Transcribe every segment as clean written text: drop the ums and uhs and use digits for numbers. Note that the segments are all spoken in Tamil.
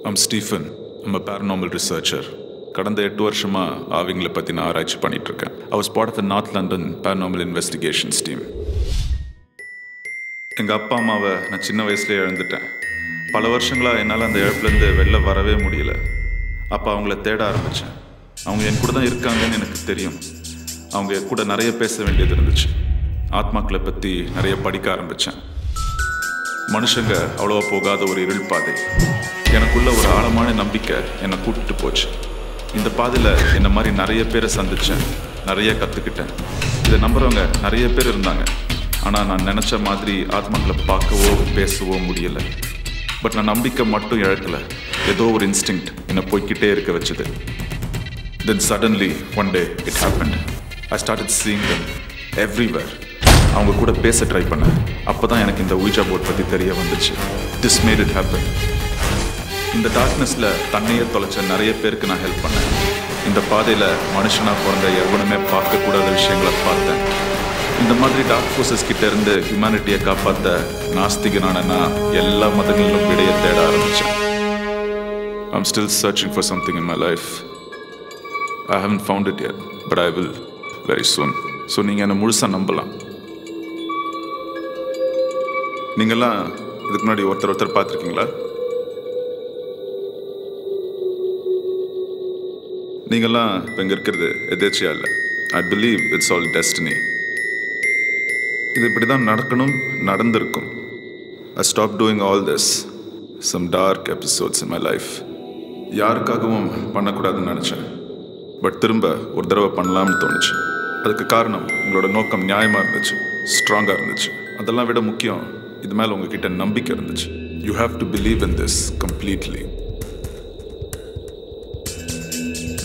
I'm Stephen. I'm a paranormal researcher. கடந்த 8 வருஷமா ஆவிங்களை பற்றி நான் ஆராய்ச்சி பண்ணிட்டு இருக்கேன். I was part of the North London Paranormal Investigations team. எங்கள் அப்பா அம்மாவை நான் சின்ன வயசுலேயே இழந்துட்டேன். பல வருஷங்களாக என்னால் அந்த இழப்புலேருந்து வெளில வரவே முடியல. அப்போ அவங்கள தேட ஆரம்பித்தேன். அவங்க என் கூட தான் இருக்காங்கன்னு எனக்கு தெரியும். அவங்க கூட நிறைய பேச வேண்டியது இருந்துச்சு. ஆத்மாக்களை பற்றி நிறைய படிக்க ஆரம்பித்தேன். மனுஷங்க அவ்வளோவா போகாத ஒரு இருள் பாதை. எனக்குள்ள ஒரு ஆழமான நம்பிக்கை என்னை கூப்பிட்டு போச்சு. இந்த பாதையில் என்னை மாதிரி நிறைய பேரை சந்தித்தேன், நிறைய கற்றுக்கிட்டேன். இதை நம்புகிறவங்க நிறைய பேர் இருந்தாங்க. ஆனால் நான் நினச்ச மாதிரி ஆத்மாக்களை பார்க்கவோ பேசவோ முடியலை. பட் நான் நம்பிக்கை மட்டும் இழக்கலை. ஏதோ ஒரு இன்ஸ்டிங்க்ட் என்னை போய்கிட்டே இருக்க வச்சுது. Then suddenly one day it happened. I started seeing them everywhere. அவங்க கூட பேச ட்ரை பண்ணேன். அப்போ தான் எனக்கு இந்த ஊஜா போர்ட் பற்றி தெரிய வந்துச்சு. This made it happen. இந்த டார்க்னஸில் தன்னையே தொலைச்ச நிறைய பேருக்கு நான் ஹெல்ப் பண்ணேன். இந்த பாதையில் மனுஷனாக பிறந்த எவனுமே பார்க்கக்கூடாத விஷயங்களை பார்த்தேன். இந்த மாதிரி டார்க் ஃபோர்ஸஸ் கிட்ட இருந்து ஹியூமனிட்டியை காப்பாற்ற நாஸ்திகனான நான் எல்லா மதங்களிலும் விடையை தேட ஆரம்பித்தேன். I'm still searching for something in my life. I haven't found it yet, but I will very soon. So நீங்கள் என்னை முழுசாக நம்பலாம். நீங்கள்லாம் இதுக்கு முன்னாடி ஒருத்தர் பார்த்துருக்கீங்களா? நீங்கள்லாம் இப்போ இங்கே இருக்கிறது எதேச்சியா இல்லை. I believe it's all destiny. இது இப்படி தான் நடக்கணும், நடந்திருக்கும். I stop doing all this some dark episodes in my life. யாருக்காகவும் பண்ணக்கூடாதுன்னு நினச்சேன். பட் திரும்ப ஒரு தடவை பண்ணலாம்னு தோணுச்சு. அதுக்கு காரணம் உங்களோட நோக்கம் நியாயமாக இருந்துச்சு, ஸ்ட்ராங்காக இருந்துச்சு. அதெல்லாம் விட முக்கியம், இது மேலே உங்ககிட்ட நம்பிக்கை இருந்துச்சு. You have to believe in this completely.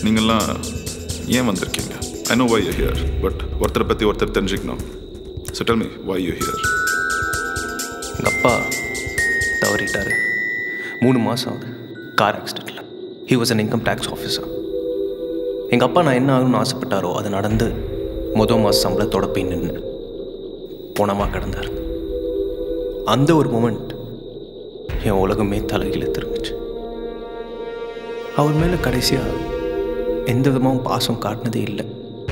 நீங்கள்லாம் ஏன் வந்திருக்கீங்க? I know why you here, but ஒருத்தரை பற்றி ஒருத்தர் தெரிஞ்சுக்கணும். So tell me why you here. எங்கள் அப்பா தவறிட்டார். 3 மாதம் ஆகுது. கார் ஆக்சிடெண்ட்டில். He was an income tax officer. எங்கள் அப்பா நான் என்ன ஆகணும்னு ஆசைப்பட்டாரோ அது நடந்து மொதல் மாதம் சம்பளத்தோட போய் நின்று போனமாக கிடந்தார். அந்த ஒரு மொமெண்ட் என் உலகமே தலைகீழ திரும்பிச்சு. அவர் மேலே கடைசியாக எந்த விதமாகவும் பாசம் காட்டினதே இல்லை.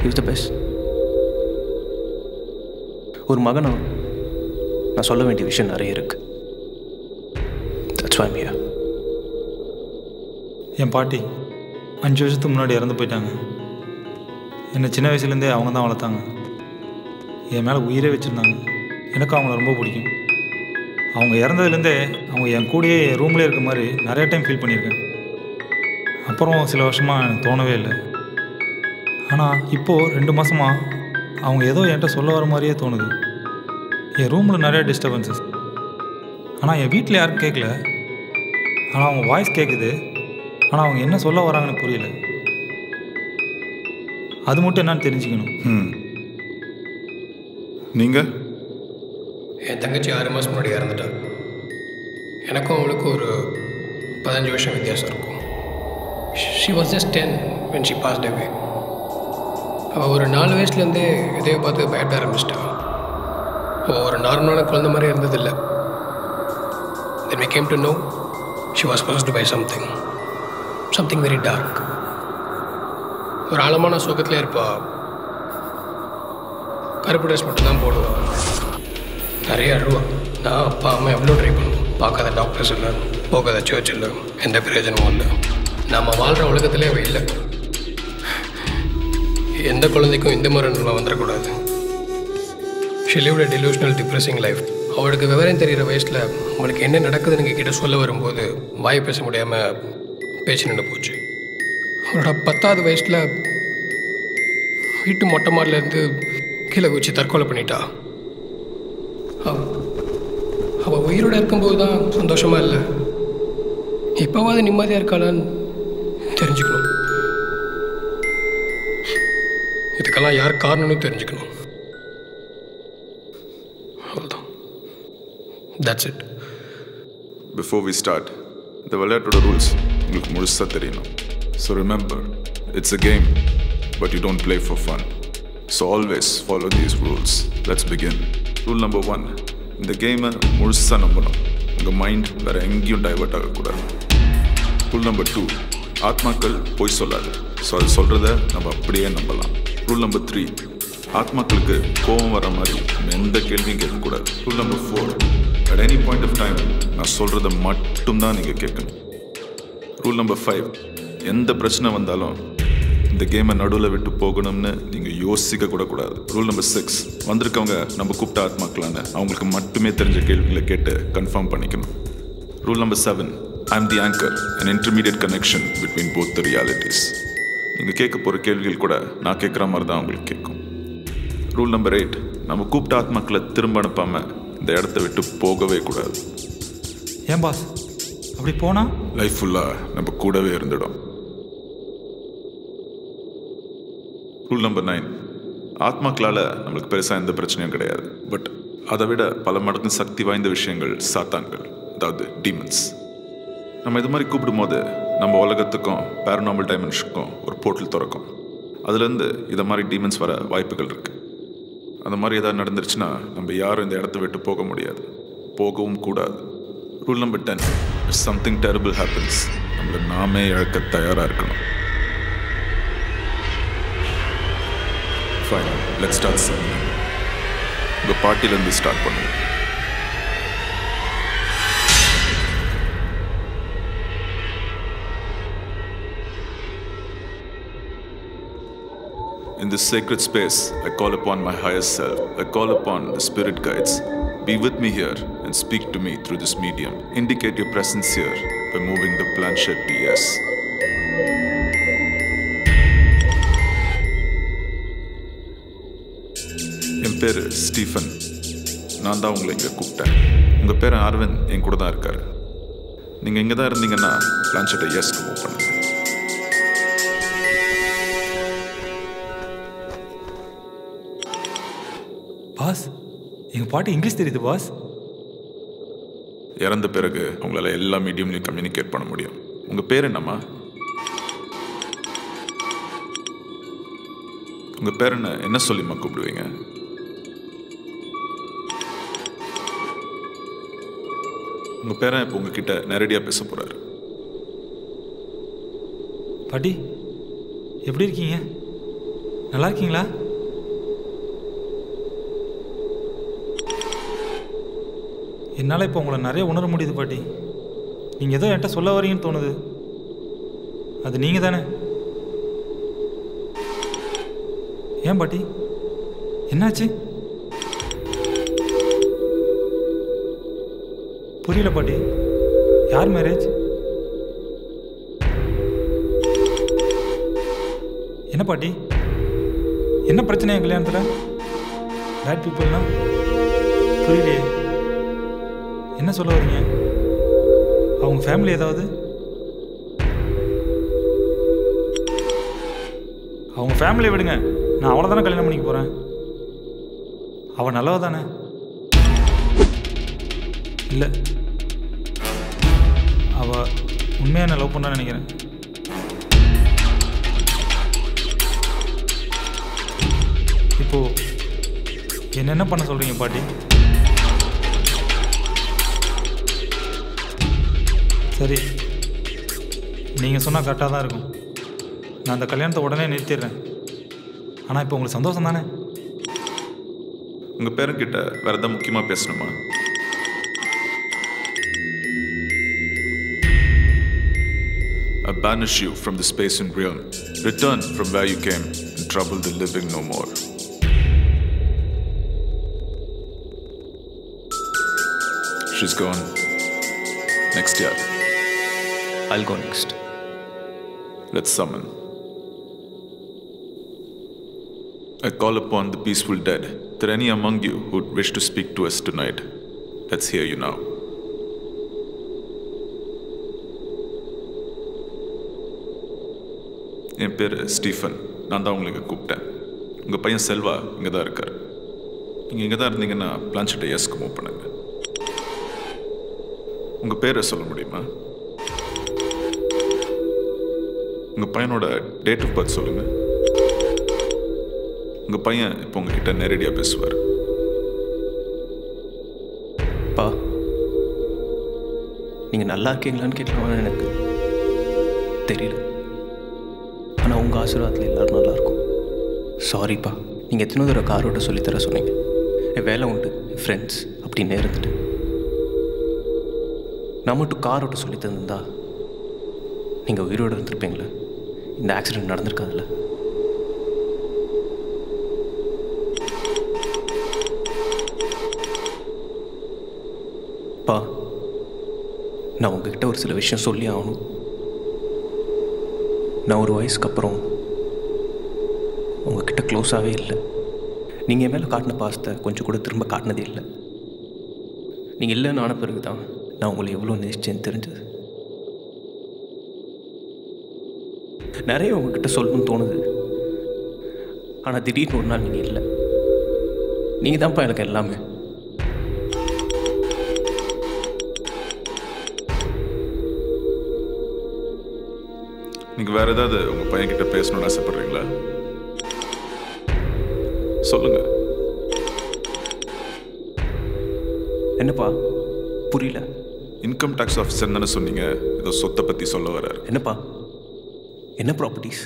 Is the best. ஒரு மகனா நான் சொல்ல வேண்டிய விஷயம் நிறைய இருக்கு. That's why I am here. என் பாட்டி 5 வருஷத்துக்கு முன்னாடி இறந்து போயிட்டாங்க. என்னை சின்ன வயசுலேருந்தே அவங்க தான் வளர்த்தாங்க. என் மேலே உயிரே வச்சுருந்தாங்க. எனக்கு அவங்கள ரொம்ப பிடிக்கும். அவங்க இறந்ததுலேருந்தே அவங்க என் கூடயே என் ரூம்லேயே இருக்க மாதிரி நிறைய டைம் ஃபீல் பண்ணியிருக்கேன். அப்புறம் சில வருஷமாக எனக்கு தோணவே இல்லை. ஆனால் இப்போது 2 மாதமாக அவங்க ஏதோ என்கிட்ட சொல்ல வர மாதிரியே தோணுது. என் ரூமில் நிறைய டிஸ்டர்பன்சஸ். ஆனால் என் வீட்டில் யாரும் கேட்கல. ஆனால் அவங்க வாய்ஸ் கேட்குது. ஆனால் அவங்க என்ன சொல்ல வராங்கன்னு புரியல. அது மட்டும் என்னன்னு தெரிஞ்சுக்கணும். நீங்கள்? என் தங்கச்சி 6 மாதம் முன்னாடி இறந்துட்டாள். எனக்கும் அவளுக்கும் ஒரு 15 வருஷம் வித்தியாசம் இருக்கும். She was just 10 when she passed away. அவள் ஒரு 4 வயசுலேருந்தே இதையை பார்த்து பயப்பட ஆரம்பிச்சிட்டாள். அவள் ஒரு நார்மலான குழந்தை மாதிரி இருந்ததில்லை. Then we came to know she was possessed by something very dark. ஒரு ஆழமான சுகத்திலே இருப்பாள். கருப்பு ட்ரெஸ் மட்டும்தான் போடுவாள். நிறைய அழுவா. நான் அப்பா அம்மா எவ்வளோ ட்ரை பண்ணுவோம். பார்க்காத டாக்டர்ஸ் இல்லை, போகாத சர்ச் இல்லை, எந்த பிரயோஜனமும் இல்லை. நம்ம வாழ்கிற உலகத்திலே அவள் இல்லை. எந்த குழந்தைக்கும் இந்த மாதிரி நிலைமை வந்துடக்கூடாது. She lived a delusional depressing life. அவளுக்கு விவரம் தெரிகிற வயசில் அவளுக்கு என்ன நடக்குதுன்னு கிட்ட சொல்ல வரும்போது வாய் பேச முடியாமல் பேச்சு நின்று போச்சு. அவளோட 10வது வயசில் வீட்டு மொட்டை மாடிலேருந்து கீழே குச்சி தற்கொலை பண்ணிட்டா. அவள் உயிரோடு இருக்கும்போது தான் சந்தோஷமாக இல்லை. இப்போவாது நிம்மதியாக இருக்காளான்னு தெரிஞ்சுக்கணும். இதுக்கெல்லாம் யார் காரணம்னு தெரிஞ்சுக்கணும். அவ்வளோதான். That's it. Before we start, இந்த விளையாட்டோட ரூல்ஸ் உங்களுக்கு முழுசாக தெரியணும். So remember, it's a game, but you don't play for fun. So always follow these rules. Let's begin. Rule number 1. இந்த கேமை முழுசாக நம்பணும். உங்கள் மைண்ட் வேறு எங்கேயும் டைவர்ட் ஆகக்கூடாது. ரூல் நம்பர் 2, ஆத்மாக்கள் பொய் சொல்லாது. ஸோ அது சொல்கிறத நம்ம அப்படியே நம்பலாம். ரூல் நம்பர் 3, ஆத்மாக்களுக்கு கோபம் வர மாதிரி எந்த கேள்வியும் கேட்கக்கூடாது. Rule number 4, at any point of time நான் சொல்கிறத மட்டும்தான் நீங்கள் கேட்கணும். ரூல் நம்பர் 5, எந்த பிரச்சனை வந்தாலும் இந்த கேமை நடுவில் விட்டு போகணும்னு நீங்கள் யோசிக்க கூட கூடாது. ரூல் நம்பர் 6, வந்திருக்கவங்க நம்ம கூப்பிட்ட ஆத்மாக்களான அவங்களுக்கு மட்டுமே தெரிஞ்ச கேள்விகளை கேட்டு கன்ஃபார்ம் பண்ணிக்கணும். Rule number 7, I am the anchor, an intermediate connection between both the realities. நீங்கள் கேட்க போகிற கேள்விகள் கூட நான் கேட்குற மாதிரி தான் உங்களுக்கு கேட்கும். ரூல் நம்பர் 8, நம்ம கூப்பிட்ட ஆத்மாக்களை திரும்ப அனுப்பாமல் இந்த இடத்த விட்டு போகவே கூடாது. ஏன் பாஸ் அப்படி போனால் லைஃப் ஃபுல்லாக நம்ம கூடவே இருந்துடும். ரூல் நம்பர் 9, ஆத்மாக்களால் நம்மளுக்கு பெருசாக எந்த பிரச்சனையும் கிடையாது. பட் அதை விட பல மடங்கு சக்தி வாய்ந்த விஷயங்கள் சாத்தான்கள், அதாவது டீமன்ஸ். நம்ம இது மாதிரி கூப்பிடும்போது நம்ம உலகத்துக்கும் பேரநார்மல் டைமென்ஷனுக்கும் ஒரு போர்ட்டல் திறக்கும். அதுலேருந்து இதை மாதிரி டீமன்ஸ் வர வாய்ப்புகள் இருக்குது. அந்த மாதிரி எதாவது நடந்துருச்சுன்னா நம்ம யாரும் இந்த இடத்த விட்டு போக முடியாது, போகவும் கூடாது. Rule number 10, if something terrible happens, நம்மளை நாமே இழக்க தயாராக இருக்கணும். Fine, let's start summoning. உங்கள் பார்ட்டிலேருந்து ஸ்டார்ட் பண்ணுவோம். In this sacred space, I call upon my higher self. I call upon the spirit guides. Be with me here and speak to me through this medium. Indicate your presence here by moving the planchette to yes. என் பேர் ஸ்டீஃபன். நான் தான் உங்களை இங்கே கூப்பிட்டேன். உங்கள் பேர் அரவிந்த் என் கூட தான் இருக்கார். நீங்கள் இங்கே தான் இருந்தீங்கன்னா பிளான்ஷெட்டை எஸ்க்கு மூவ் பண்ணுங்க. பாஸ் எங்கள் பாட்டி இங்கிலீஷ் தெரியுது பாஸ். இறந்த பிறகு உங்களால் எல்லா மீடியம்லையும் கம்யூனிகேட் பண்ண முடியும். உங்கள் பேர் என்னம்மா? உங்கள் பேர் என்ன சொல்லிம்மா கூப்பிடுவீங்க? உங்கள் பேரன் இப்போ உங்ககிட்ட நேரடியாக பேச போகிறாரு. பாட்டி எப்படி இருக்கீங்க? நல்லா இருக்கீங்களா? என்னால் இப்போ உங்களை நிறைய உணர முடியுது பாட்டி. நீங்கள் ஏதோ என்கிட்ட சொல்ல வரீங்கன்னு தோணுது. அது நீங்கள் தானே? ஏன் பாட்டி என்னாச்சு? புரியல பாட்டி. யார் மேரேஜ்? என்ன பாட்டி, என்ன பிரச்சனை என் கல்யாணத்தில்? பேட் பீப்புள்னா புரியலையே. என்ன சொல்ல வரீங்க? அவங்க ஃபேமிலி ஏதாவது? அவங்க ஃபேமிலியை விடுங்க, நான் அவளை தானே கல்யாணம் பண்ணிக்க போகிறேன். அவள் நல்லவ தானே? இல்லை, அவள் உண்மையாக நான் லவ் பண்ணான்னு நினைக்கிறேன். இப்போது என்ன பண்ண சொல்கிறீங்க பாட்டி? சரி, நீங்கள் சொன்னால் கரெக்டாக தான் இருக்கும். நான் அந்த கல்யாணத்தை உடனே நிறுத்திடுறேன். ஆனால் இப்போ உங்களுக்கு சந்தோஷம் தானே? உங்கள் பேரன்கிட்ட வேறு எதாவது முக்கியமாக பேசணுமா? I banish you from the space and realm. Return from where you came and trouble the living no more. She's gone. Next year. I'll go next. Let's summon. I call upon the peaceful dead. Is there any among you who would wish to speak to us tonight? Let's hear you now. என் பேர் ஸ்டீஃபன். நான் தான் உங்களுக்கு கூப்பிட்டேன். உங்கள் பையன் செல்வா இங்கே தான் இருக்கார். நீங்கள் இங்கே தான் இருந்தீங்கன்னா பிளான்ஷெட்டை எஸ்க்கு மூவ் பண்ணுங்க. உங்கள் பேரை சொல்ல முடியுமா? உங்கள் பையனோட டேட் ஆஃப் பர்த் சொல்லுங்கள். உங்கள் பையன் இப்போ உங்ககிட்ட நேரடியாக பேசுவார். பா, நீங்கள் நல்லா இருக்கீங்களான்னு கேட்கலாமா? எனக்கு தெரியல. ஆனால் உங்கள் ஆசீர்வாதத்தில் எல்லோரும் நல்லாயிருக்கும். சாரிப்பா, நீங்கள் எத்தனை தடவை கார் ஓட்ட சொல்லித்தர சொன்னீங்க. என் வேலை உண்டு, என் ஃப்ரெண்ட்ஸ் அப்படின்னு இருந்துட்டு நான் மட்டும் கார் ஓட்ட சொல்லி தந்திருந்தா நீங்கள் உயிரோடு இருந்திருப்பீங்களே. இந்த ஆக்சிடெண்ட் நடந்திருக்காதுல்ல. பா, நான் உங்ககிட்ட ஒரு சில விஷயம் சொல்லி ஆகணும். நான் ஒரு வயசுக்கு அப்புறம் உங்ககிட்ட க்ளோஸாகவே இல்லை. நீங்கள் என் மேலே காட்டின பாசத்தை கொஞ்சம் கூட திரும்ப காட்டினதே இல்லை. நீங்கள் இல்லைன்னு ஆன பிறகு தான் நான் உங்களை எவ்வளோ நேசிச்சேன்னு தெரிஞ்சது. நிறைய உங்ககிட்ட சொல்லணும்னு தோணுது. ஆனால் திடீர்னு ஒரு நாள் நீங்கள் இல்லை. நீங்கள் தான்ப்பா எனக்கு எல்லாமே. நீங்கள் வேறு ஏதாவது உங்கள் பையன்கிட்ட பேசணும்னு ஆசைப்படுறீங்களா? சொல்லுங்க. என்னப்பா புரியல? இன்கம் டேக்ஸ் ஆஃபீஸர் தானே சொன்னீங்க, ஏதோ சொத்தை பற்றி சொல்ல வர்றாரு. என்னப்பா, என்ன ப்ராப்பர்ட்டிஸ்?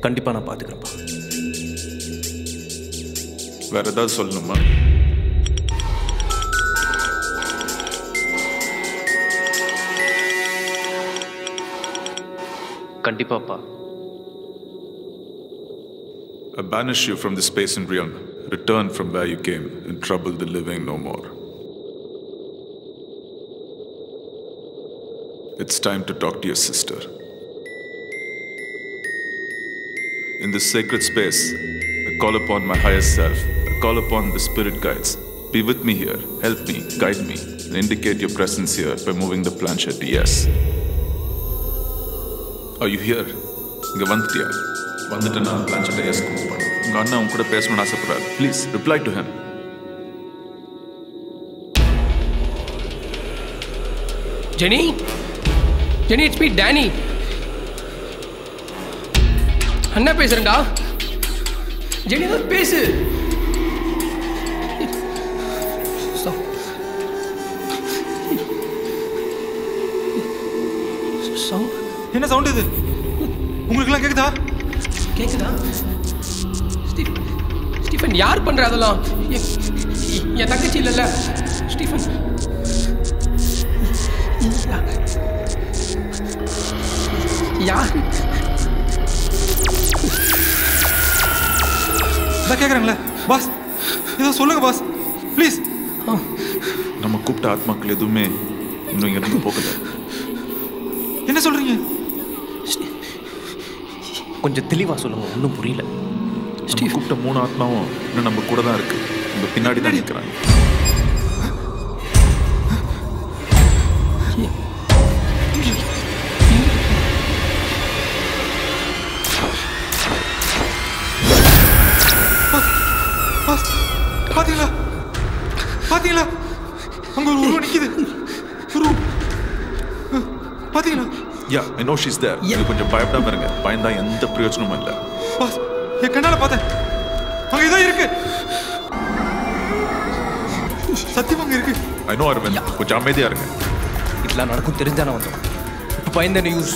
கண்டிப்பாக நான் பார்த்துக்கிறேன்ப்பா. வேற ஏதாவது சொல்லணுமா? கண்டிப்பாப்பா. I banish you from the space and realm. Return from where you came and trouble the living no more. It's time to talk to your sister. In this sacred space, I call upon my higher self. I call upon the spirit guides. Be with me here. Help me. Guide me. And indicate your presence here by moving the planchette. Yes. Are you here? இங்க வந்துட்டியா? வந்துட்டு நான் planchette yes move பண்ணு. உங்க அண்ணா உங்க கூட பேசணும்னு ஆசைப்படுறாரு. Please reply to him. Jenny? Jenny, it's me, Danny. அண்ணா பேசுறேன்டா. ஜெனி தான் பேசு. என்ன சவுண்ட் இது? உங்களுக்குலாம் கேக்குதா? கேக்குதா? ஸ்டீஃபன் யார் பண்ற அதெல்லாம்? என் தங்கச்சி இல்லைல்ல ஸ்டீஃபன். யார் கேட்குறாங்களே? பாஸ், ஏதோ சொல்லுங்க பாஸ், ப்ளீஸ். நம்ம கூப்பிட்ட ஆத்மாக்கள் எதுவுமே இன்னும் இங்க இருந்து போகல. என்ன சொல்றீங்க? கொஞ்சம் தெளிவா சொல்லுங்க, ஒன்றும் புரியல. ஸ்டீவ் கூப்பிட்ட 3 ஆத்மாவும் இன்னும் நம்ம கூட தான் இருக்கு. நம்ம பின்னாடி தான் நிற்கிறாங்க. பாத்தீங்களா? பாத்தீங்களா? அங்க ஒரு உருவம் நிக்குது. உருவம் பாத்தீங்களா? யா, I know she's there. நீங்க கொஞ்சம் பயப்படாம இருங்க. பயந்தா எந்த பிரயோஜனமும் இல்லை. பாஸ், என் கண்ணால பார்த்தேன். அங்க ஏதோ இருக்கு. சத்தியமா அங்க இருக்கு. I know அரவிந்த், கொஞ்சம் அமைதியா இருங்க. இதெல்லாம் நடக்கும் தெரிஞ்சானே வந்தோம். இப்போ பயந்த நியூஸ்.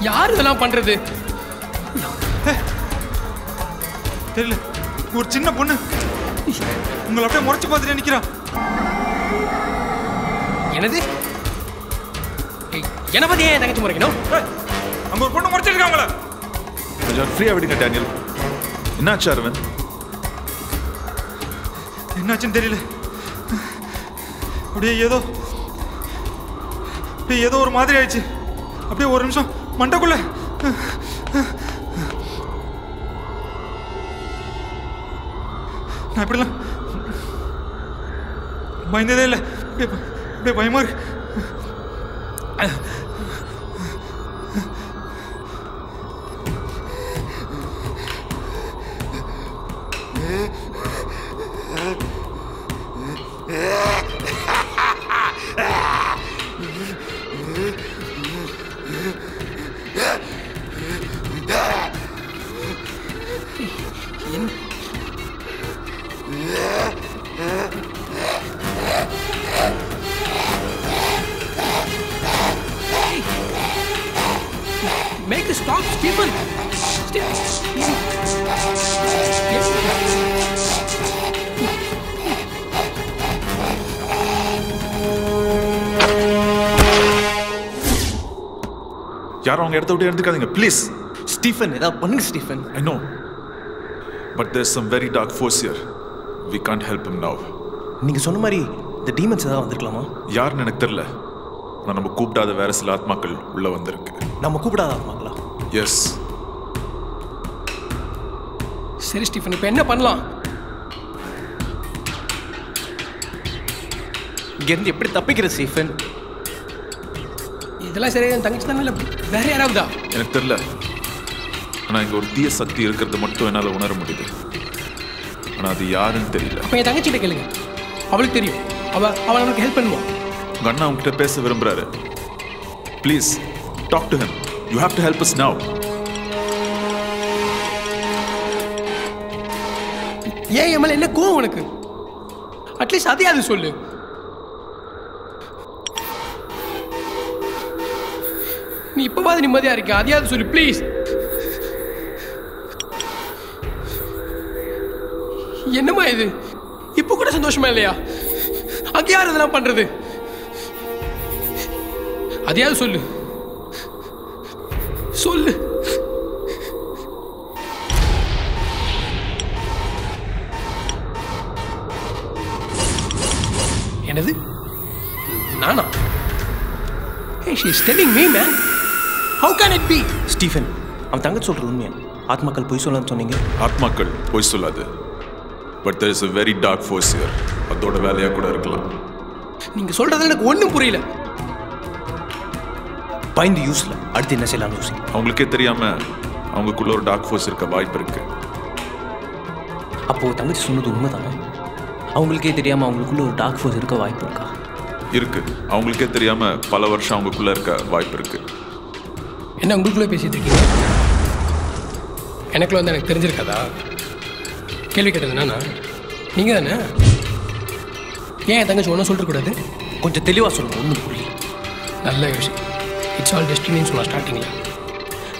யார் இதெல்லாம் பண்றது? தெரியல. ஒரு சின்ன பொண்ணு உங்களை அப்படியே முறைச்சு பார்த்துட்டு நிக்கிறா. என்னது? என்ன பத்தி ஏன் தங்கச்சி முறைக்கணும்? அங்க ஒரு பொண்ணு முறைச்சிட்டு இருக்காங்களே. கொஞ்சம் ஃப்ரீயா விடுங்க டேனியல். என்னாச்சு அரவிந்த்? என்னாச்சுன்னு தெரியல. அப்படியே ஏதோ ஒரு மாதிரி ஆயிடுச்சு. அப்படியே ஒரு நிமிஷம் மண்டைக்குள்ள நான் இப்படிலாம் பயந்ததே இல்லை. அப்படியே பயமா இருக்கு. யாரும் அவங்க இடத்த விட்டு எடுத்துக்காதீங்க ப்ளீஸ். ஸ்டீஃபன் ஏதாவது பண்ணுங்க Stephen. I know. But there's some very dark force here. We can't help him now. நீங்கள் சொன்ன மாதிரி இந்த டீமன்ஸ் ஏதாவது வந்திருக்கலாமா? யாருன்னு எனக்கு தெரியல. ஆனால் நம்ம கூப்பிடாத வேற சில ஆத்மாக்கள் உள்ள வந்திருக்கு. நம்ம கூப்பிடாத ஆத்மாக்களா? எஸ். சரி ஸ்டீஃபன், இப்போ என்ன பண்ணலாம்? இங்கேருந்து எப்படி தப்பிக்கிறது ஸ்டீஃபன்? இதெல்லாம் சரியா என் தங்கச்சி தானே, இல்லை வேற யாராவதா? எனக்கு தெரியல. ஆனால் இங்கே ஒரு தீய சக்தி இருக்கிறது மட்டும் என்னால் உணர முடியுது. ஆனால் அது யாருன்னு தெரியல. அப்போ என் தங்கச்சிட்ட கேளுங்க, அவளுக்கு தெரியும். அவள் நமக்கு ஹெல்ப் பண்ணுவான். உங்கள் அண்ணா உங்ககிட்ட பேச விரும்புகிறாரு. Please talk to him. You have to help us now. ஏன் என் மேலே என்ன கோவம் உனக்கு? அட்லீஸ்ட் அதையாவது சொல்லு. நீ இப்போவாது நிம்மதியாக இருக்க, அதையாவது சொல்லு ப்ளீஸ். என்னம்மா இது? இப்போ கூட சந்தோஷமா இல்லையா? அங்கே யார் இதெல்லாம் பண்றது? அதையாவது சொல்லு சொல்லு. என்னது? நானா? Hey, she's telling me, man. How can it be? Stephen, அவன் தங்கச்சி சொல்கிறது உண்மையா? ஆத்மாக்கள் பொய் சொல்லான்னு சொன்னீங்க. ஆத்மாக்கள் பொய் சொல்லாது. But there is a very dark force here. அதோட வேலையாக கூட இருக்கலாம். நீங்க சொல்றது எனக்கு ஒன்றும் புரியல. பயந்து யூஸ்ல அடுத்து என்ன செய்யலாம்னு யோசிங்க. அவங்களுக்கே தெரியாம அவங்களுக்குள்ள ஒரு டார்க் ஃபோர்ஸ் இருக்க வாய்ப்பு இருக்கு. அப்போ தங்கச்சி சொன்னது உண்மைதானா? அவங்களுக்கே தெரியாம அவங்களுக்குள்ள ஒரு டார்க் ஃபோர்ஸ் இருக்க வாய்ப்பு இருக்கா? இருக்கு. அவங்களுக்கே தெரியாம பல வருஷம் அவங்களுக்குள்ள இருக்க வாய்ப்பு இருக்கு. என்ன உங்களுக்குள்ளே பேசிட்டு இருக்கீங்க? எனக்குள்ள வந்து எனக்கு தெரிஞ்சிருக்காதா? கேள்வி கேட்டது என்னன்னா நீங்கள் தானே? ஏன் என் தங்கச்சி ஒன்றும் சொல்லிடக்கூடாது? கொஞ்சம் தெளிவாக சொல்லுங்க, ஒன்றும் புரியல. நல்ல விஷயம். இட்ஸ் ஆல் டெஸ்டினின்னு சொன்னால் ஸ்டார்டிங்கில்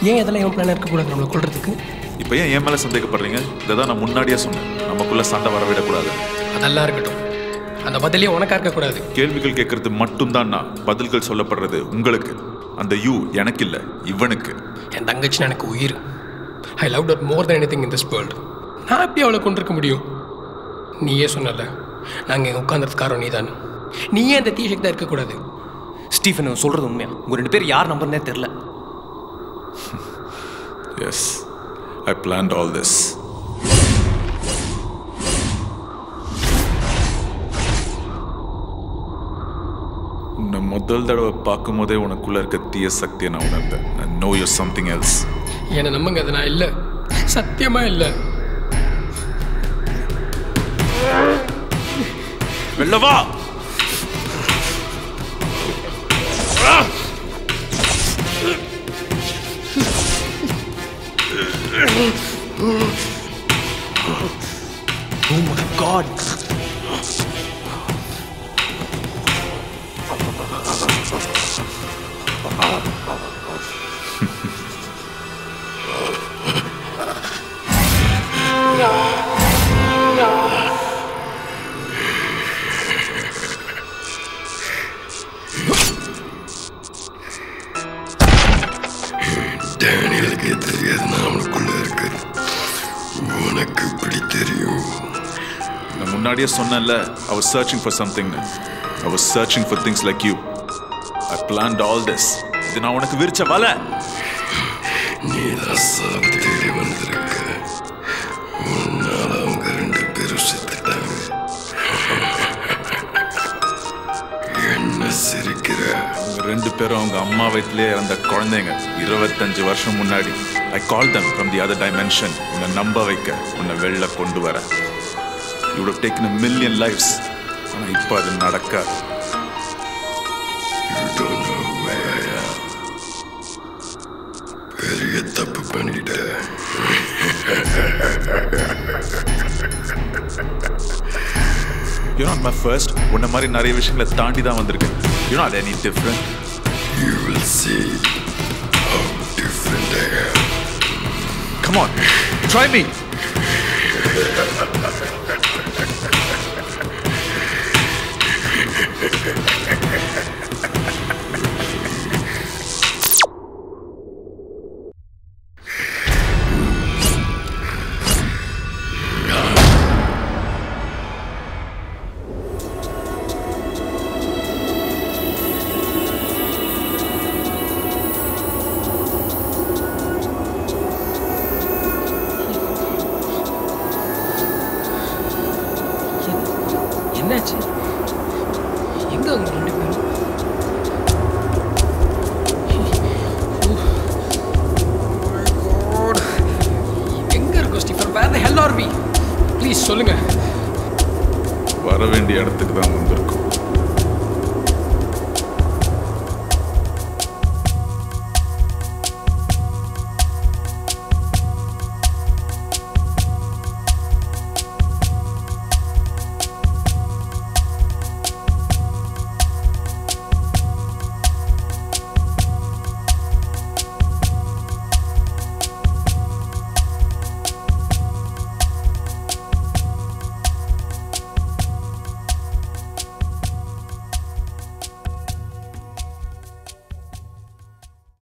ஏன் இதெல்லாம் என் பிளான் இருக்கக்கூடாது நம்மளை கொள்றதுக்கு? இப்போ ஏன் என் மேலே சந்தேகப்படுறீங்க? இதை தான் நான் முன்னாடியே சொன்னேன், நமக்குள்ள சண்டை வரவிடக்கூடாது. அதெல்லாம் இருக்கட்டும், அந்த பதிலே உனக்கா இருக்கக்கூடாது. கேள்விகள் கேட்கறது மட்டும்தான் நான், பதில்கள் சொல்லப்படுறது உங்களுக்கு. அந்த யூ எனக்கு இல்லை, இவனுக்கு. என் தங்கச்சின்னு எனக்கு உயிர். ஐ லவ் டர் மோர் தென் எனிதிங் இன் திஸ் வேர்ல்டு. நான் எப்படி அவளை கொண்டிருக்க முடியும்? நீயே சொன்னல, நாங்கள் இங்கே உட்காந்துறது காரணம் நீ தானே. நீயே அந்த தீய சக்தியாக இருக்கக்கூடாது. ஸ்டீஃபன் சொல்கிறது உண்மையா? உங்கள் 2 பேர் யார் நம்பர்னே தெரில. Yes, I planned all this. உன்னை முதல் தடவை பார்க்கும் போதே உனக்குள்ள இருக்க தீய சக்தியை நான் உணர்ந்தேன். I know you're something else. என்னை நம்புங்க, அது நான் இல்லை, சத்தியமா இல்லை. வெளில வா. Oh my God. டேனியலுக்கு தெரியாது நான் அவனுக்குள்ள இருக்கு. உனக்கு இப்படி தெரியும்? நான் முன்னாடியே சொன்னேன்ல, I was searching for something. I was searching for things like you. I planned all this. இது நான் உனக்கு விரிச்ச வலை. நீ தான் சாவு தேடி வந்திருக்க. உன்னால அவங்க 2 பேரும் செத்துட்டாங்க. என்ன சிரிக்கிற? அவங்க 2 பேரும் அவங்க அம்மா வயிற்றிலே இறந்த குழந்தைங்க. 25 வருஷம் முன்னாடி I called them from the other dimension. உன்னை நம்ப வைக்க, உன்னை வெளில கொண்டு வர. You would have taken a million lives. ஆனால் இப்போ அது நடக்காது. You don't know where I am. பெரிய தப்பு பண்ணிட்ட. You're not my first. உன்னை மாதிரி நிறைய விஷயங்களை தாண்டி தான் வந்திருக்கேன். You're not any different. You will see how different I am. Come on, try me. என்னாச்சு? எங்கே அவங்க 2 பேரும்? எங்கே இருக்கோம் Stephen? Where the hell are we? Please சொல்லுங்கள். வர வேண்டிய இடத்துக்கு தான் வந்திருக்கோம்.